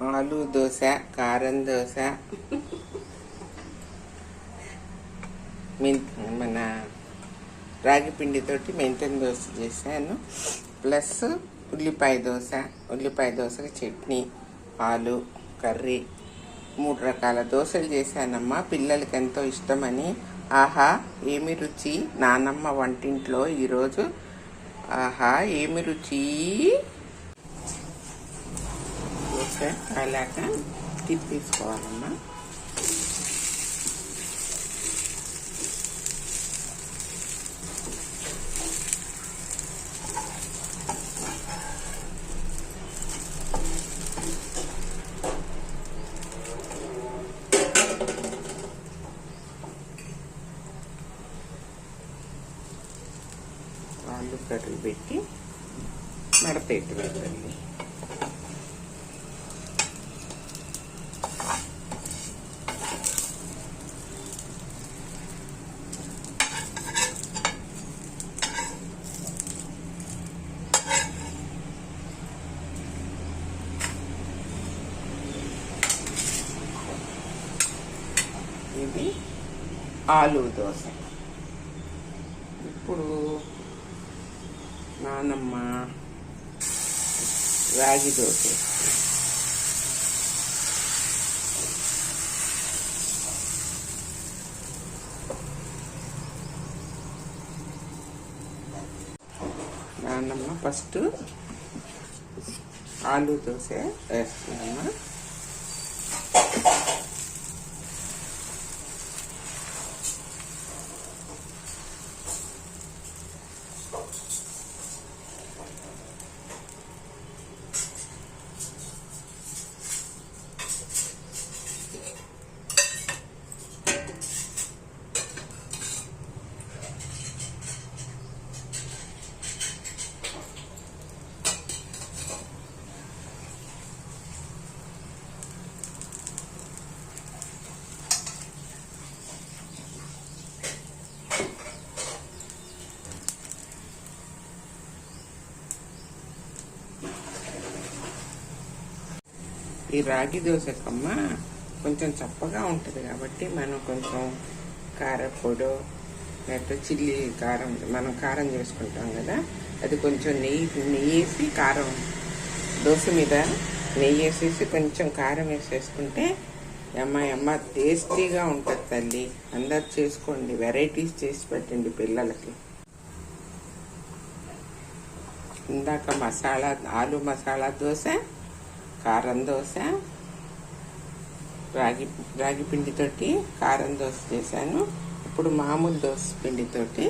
ఆలు దోశ, కారం దోశ, మన రాగి పిండితోటి మెంతెన దోశ చేశాను. ప్లస్ ఉల్లిపాయ దోశకి చట్నీ, పాలు, కర్రీ, 3 రకాల దోశలు చేశానమ్మా. పిల్లలకి ఎంతో ఇష్టమని. ఆహా ఏమి రుచి నానమ్మ వంటింట్లో ఈరోజు. ఆహా ఏమి రుచి. దోశ అలాక తిప్పేసుకోవాలమ్మా. ఆలు కర్రీ పెట్టి మడతెట్టు పెట్టండి. ఇది ఆలు దోశ. ఇప్పుడు నానమ్మ రాగి దోశ. నానమ్మ ఫస్ట్ ఆలు దోశ వేస్తున్నామా. ఈ రాగి దోశకమ్మ కొంచెం చప్పగా ఉంటుంది కాబట్టి మనం కొంచెం కారపొడి లేకపోతే చిల్లీ కారం, మనం కారం చేసుకుంటాం కదా, అది కొంచెం నెయ్యి వేసి కారం దోశ మీద నెయ్యి వేసేసి కొంచెం కారం వేసేసుకుంటే అమ్మ టేస్టీగా ఉంటుంది తల్లి. అందరు చేసుకోండి, వెరైటీస్ చేసి పెట్టండి పిల్లలకి. ఇందాక ఆలు మసాలా దోశ, కారం దోశ, రాగి పిండితోటి కారం దోశ చేశాను. ఇప్పుడు మామూలు దోశ పిండితోటి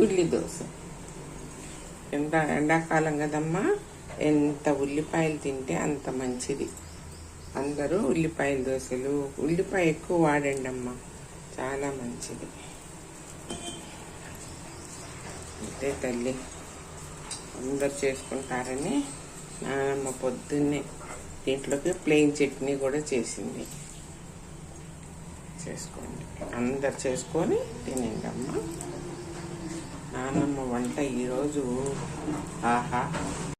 ఉల్లి దోశ. ఎండాకాలం కదమ్మా, ఎంత ఉల్లిపాయలు తింటే అంత మంచిది. అందరూ ఉల్లిపాయల దోశలు, ఉల్లిపాయ ఎక్కువ వాడండి అమ్మా, చాలా మంచిది. అంతే తల్లి, అందరు చేసుకుంటారని నానమ్మ పొద్దున్నే దీంట్లోకి ప్లెయిన్ చట్నీ కూడా చేసింది. చేసుకోండి, అందరు చేసుకొని తినండి అమ్మ. నానమ్మ వంట ఈరోజు ఆహా.